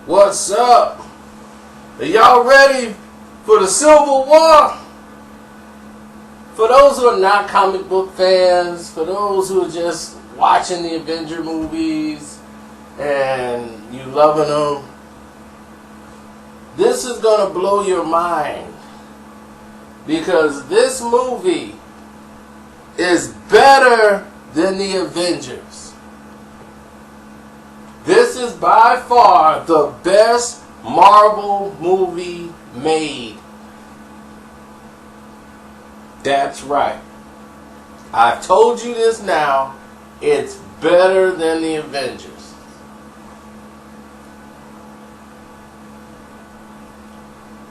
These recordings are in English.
What's up? Are y'all ready for the Civil War? For those who are not comic book fans, for those who are just watching the Avenger movies and you loving them, this is going to blow your mind, because this movie is better than the Avengers. This is by far the best Marvel movie made. That's right. I've told you this now. It's better than the Avengers.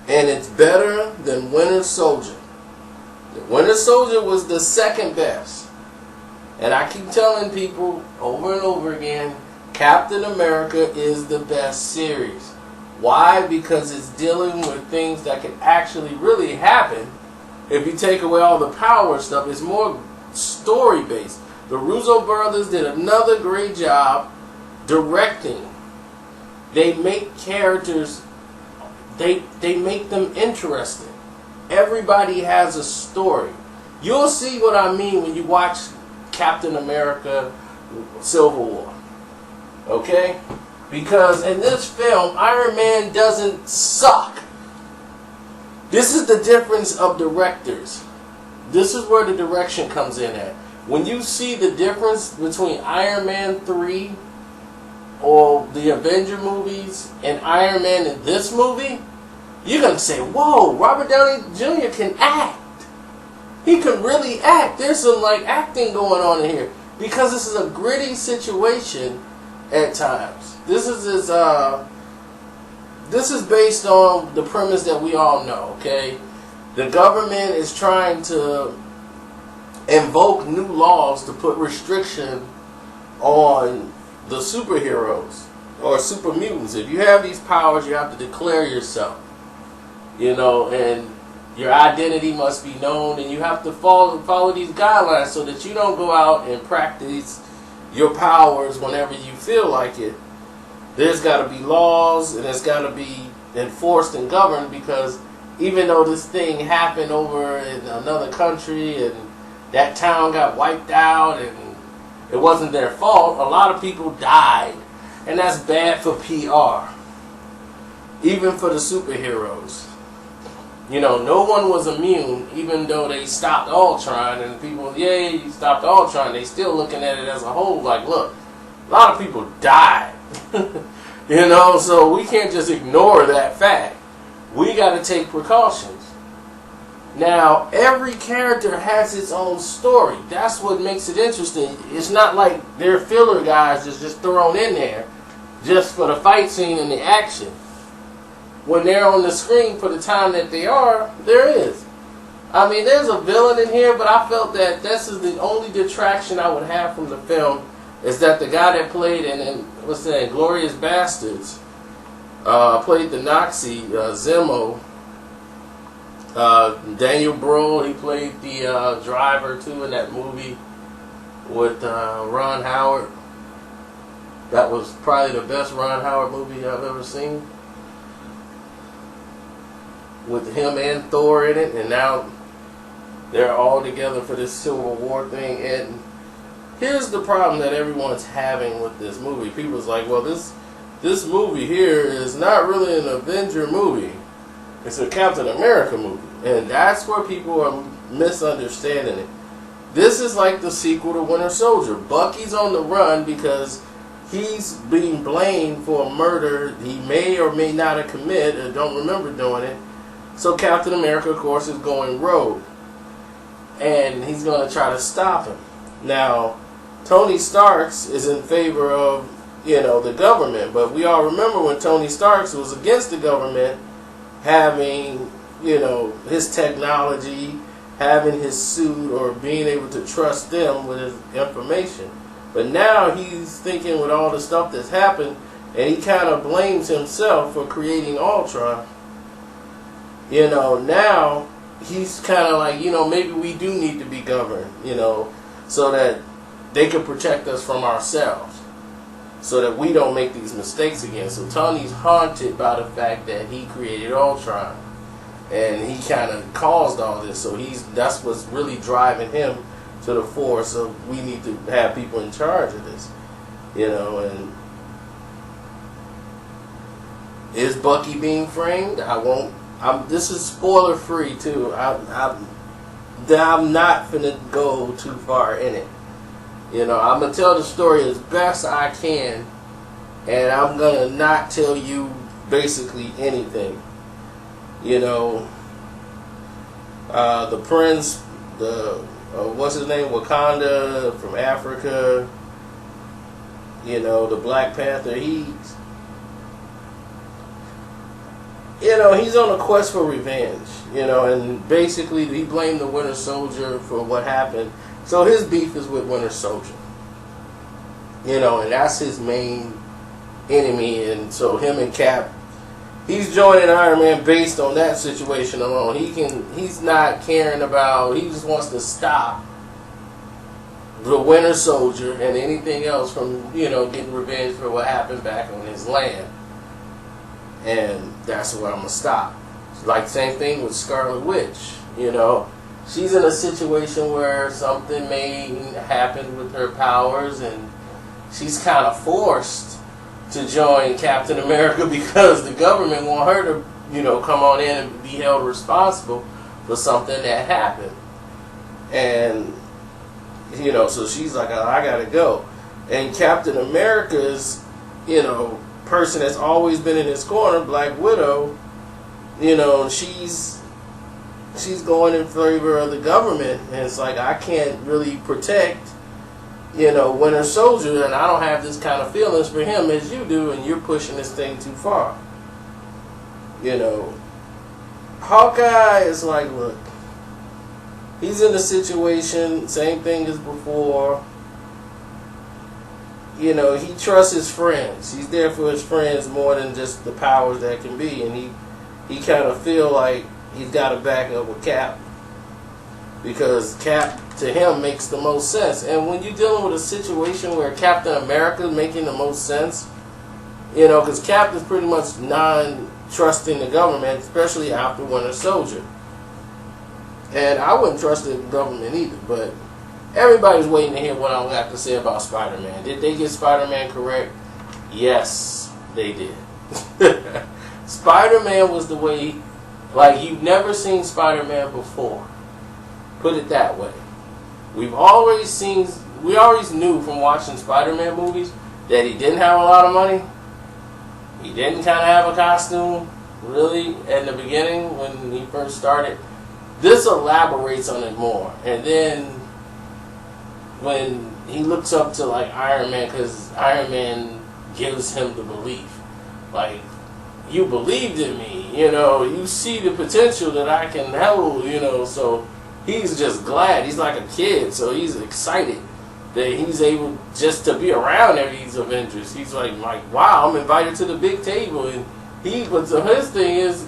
And it's better than Winter Soldier. The Winter Soldier was the second best. And I keep telling people over and over again, Captain America is the best series. Why? Because it's dealing with things that can actually really happen. If you take away all the power stuff, it's more story-based. The Russo brothers did another great job directing. They make characters, they make them interesting. Everybody has a story. You'll see what I mean when you watch Captain America Civil War. Okay? Because in this film, Iron Man doesn't suck. This is the difference of directors. This is where the direction comes in at. When you see the difference between Iron Man 3 or the Avenger movies and Iron Man in this movie, you're going to say, whoa, Robert Downey Jr. can act. He can really act. There's some acting going on in here. Because this is a gritty situation at times. This is based on the premise that we all know, okay? The government is trying to invoke new laws to put restriction on the superheroes or super mutants. If you have these powers, you have to declare yourself, and your identity must be known, and you have to follow these guidelines so that you don't go out and practice your powers whenever you feel like it. There's got to be laws, and it's got to be enforced and governed, because even though this thing happened over in another country and that town got wiped out and it wasn't their fault, a lot of people died. And that's bad for PR. Even for the superheroes. No one was immune, even though they stopped Ultron, and people, yay, you stopped Ultron. They still looking at it as a whole, like, look, a lot of people died. So we can't just ignore that fact. We got to take precautions. Now, every character has its own story. That's what makes it interesting. It's not like they're filler guys that's just thrown in there just for the fight scene and the action. When they're on the screen for the time that they are, there is. I mean, there's a villain in here, but I felt that this is the only detraction I would have from the film, is that the guy that played in Glorious Bastards, played the Nazi, Zemo. Daniel Brühl, he played the driver too in that movie with Ron Howard. That was probably the best Ron Howard movie I've ever seen, with him and Thor in it, and now they're all together for this Civil War thing. And here's the problem that everyone's having with this movie. People's like, well, this movie here is not really an Avenger movie. It's a Captain America movie. And that's where people are misunderstanding it. This is like the sequel to Winter Soldier. Bucky's on the run because he's being blamed for a murder he may or may not have committed, or don't remember doing it. So Captain America, of course, is going rogue. And he's going to try to stop him. Now, Tony Starks is in favor of, the government. But we all remember when Tony Starks was against the government having, his technology, having his suit, or being able to trust them with his information. But now he's thinking with all the stuff that's happened, and he kind of blames himself for creating Ultron. Now he's kind of like, maybe we do need to be governed, so that they can protect us from ourselves. so that we don't make these mistakes again. So Tony's haunted by the fact that he created Ultron, and he kind of caused all this. So that's what's really driving him to the force of we need to have people in charge of this, and is Bucky being framed? This is spoiler free too. I'm not finna go too far in it. I'm gonna tell the story as best I can, and I'm gonna not tell you basically anything. The prince, what's his name, Wakanda from Africa. The Black Panther. He's on a quest for revenge, and basically he blamed the Winter Soldier for what happened. So his beef is with Winter Soldier, and that's his main enemy. And so him and Cap, he's joining Iron Man based on that situation alone. He's not caring about, he just wants to stop the Winter Soldier and anything else from, getting revenge for what happened back on his land. And that's where I'm going to stop. Like, same thing with Scarlet Witch. She's in a situation where something may happen with her powers, and she's kind of forced to join Captain America because the government want her to, come on in and be held responsible for something that happened. And, so she's like, I got to go. And Captain America's, person that's always been in his corner, Black Widow, she's going in favor of the government, and it's like, I can't really protect Winter Soldier, and I don't have this kind of feelings for him as you do, and you're pushing this thing too far. Hawkeye is like, look, he's in a situation, same thing as before. He trusts his friends. He's there for his friends more than just the powers that can be. And he kind of feel like he's got to back up with Cap. Because Cap, to him, makes the most sense. And when you're dealing with a situation where Captain America is making the most sense, because Cap is pretty much non-trusting the government, especially after Winter Soldier. And I wouldn't trust the government either, but everybody's waiting to hear what I have to say about Spider-Man. Did they get Spider-Man correct? Yes, they did. Spider-Man was the way, like, you've never seen Spider-Man before. Put it that way. We always knew from watching Spider-Man movies that he didn't have a lot of money. He didn't kind of have a costume, really, in the beginning when he first started. This elaborates on it more. And then when he looks up to, like, Iron Man, because Iron Man gives him the belief. Like, you believed in me, you see the potential that I can hold, so he's just glad. He's like a kid, so he's excited that he's able just to be around these Avengers. He's like, wow, I'm invited to the big table. And his thing is,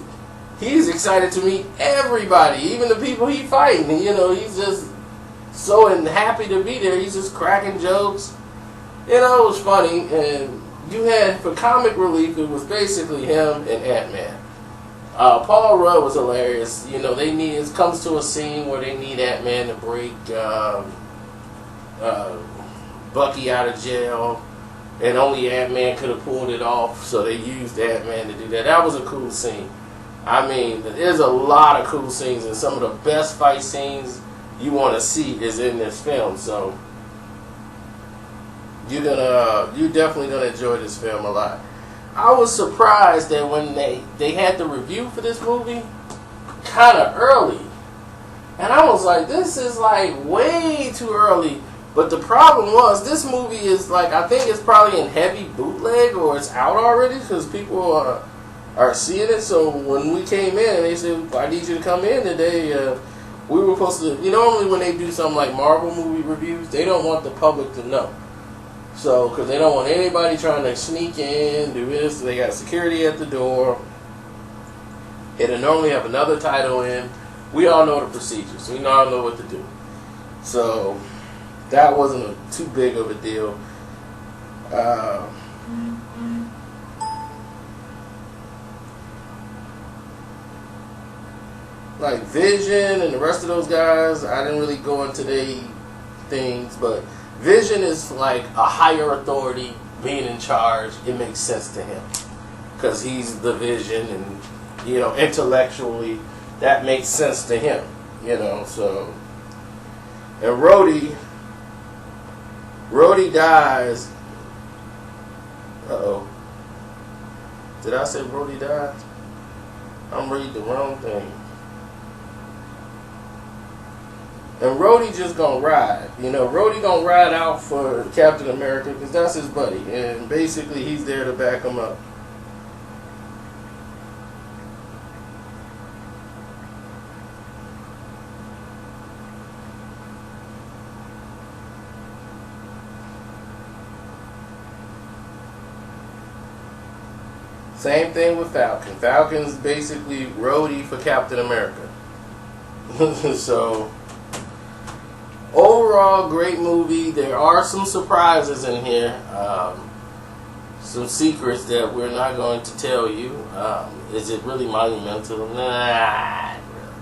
he's excited to meet everybody, even the people he's fighting. He's just so happy to be there. He's just cracking jokes. It was funny. And you had, for comic relief, it was basically him and Ant-Man. Paul Rudd was hilarious. It comes to a scene where they need Ant-Man to break Bucky out of jail, and only Ant-Man could have pulled it off, so they used Ant-Man to do that. That was a cool scene. I mean, there's a lot of cool scenes, and some of the best fight scenes you want to see is in this film. So you're definitely gonna enjoy this film a lot. I was surprised that when they had the review for this movie kind of early, and I was like, this is like way too early. But the problem was, this movie is like, I think it's probably in heavy bootleg, or it's out already because people are seeing it. So when we came in and they said, I need you to come in today, we were supposed to, normally when they do something like Marvel movie reviews, they don't want the public to know. So, because they don't want anybody trying to sneak in, do this. They got security at the door. It'll normally have another title in. We all know the procedures. We all know what to do. So, that wasn't too big of a deal. like Vision and the rest of those guys, I didn't really go into their things, but Vision is like a higher authority being in charge. It makes sense to him because he's the Vision, and you know, intellectually that makes sense to him. You know, so and Rhodey dies. Uh-oh. Did I say Rhodey dies? I'm reading the wrong thing. And Rhodey just gonna ride. You know, Rhodey gonna ride out for Captain America because that's his buddy. And basically he's there to back him up. Same thing with Falcon. Falcon's basically Rhodey for Captain America. So, overall, great movie. There are some surprises in here. Some secrets that we're not going to tell you. Is it really monumental? Nah, not really.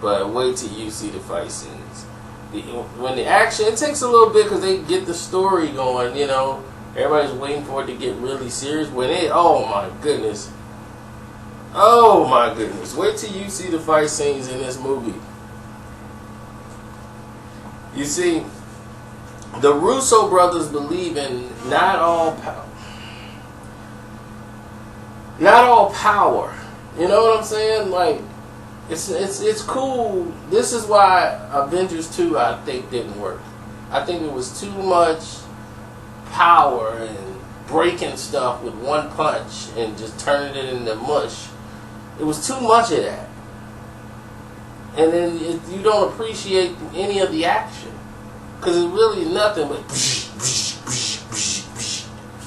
But wait till you see the fight scenes. When the action, it takes a little bit because they get the story going, you know. Everybody's waiting for it to get really serious. When it, oh my goodness. Oh my goodness. Wait till you see the fight scenes in this movie. You see, the Russo brothers believe in not all power. You know what I'm saying? Like, it's cool. This is why Avengers 2, I think, didn't work. I think it was too much power and breaking stuff with one punch and just turning it into mush. It was too much of that. And then you don't appreciate any of the action. Because it's really nothing but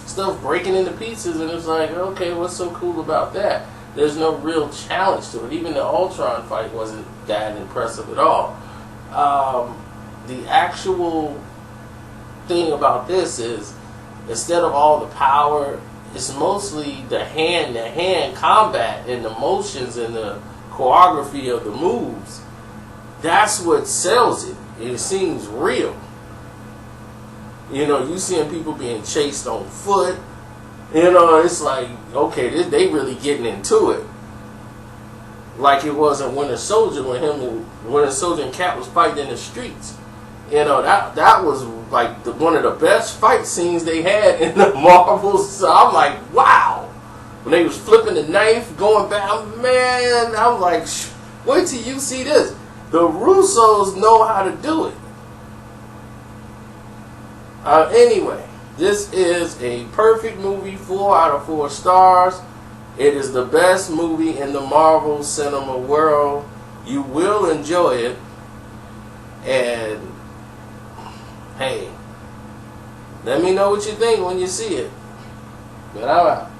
stuff breaking into pieces, and it's like, okay, what's so cool about that? There's no real challenge to it. Even the Ultron fight wasn't that impressive at all. The actual thing about this is, instead of all the power, it's mostly the hand-to-hand combat and the motions and the choreography of the moves. That's what sells it. It seems real. You know, you seeing people being chased on foot. You know, it's like, okay, they really getting into it. Like it was in Winter Soldier when Winter Soldier and Cap was fighting in the streets. You know, that was like one of the best fight scenes they had in the Marvels. So I'm like, wow. When they was flipping the knife, going back, man, I was like, wait till you see this. The Russos know how to do it. Anyway, this is a perfect movie, 4 out of 4 stars. It is the best movie in the Marvel cinema world. You will enjoy it. And hey, let me know what you think when you see it. But I'm out.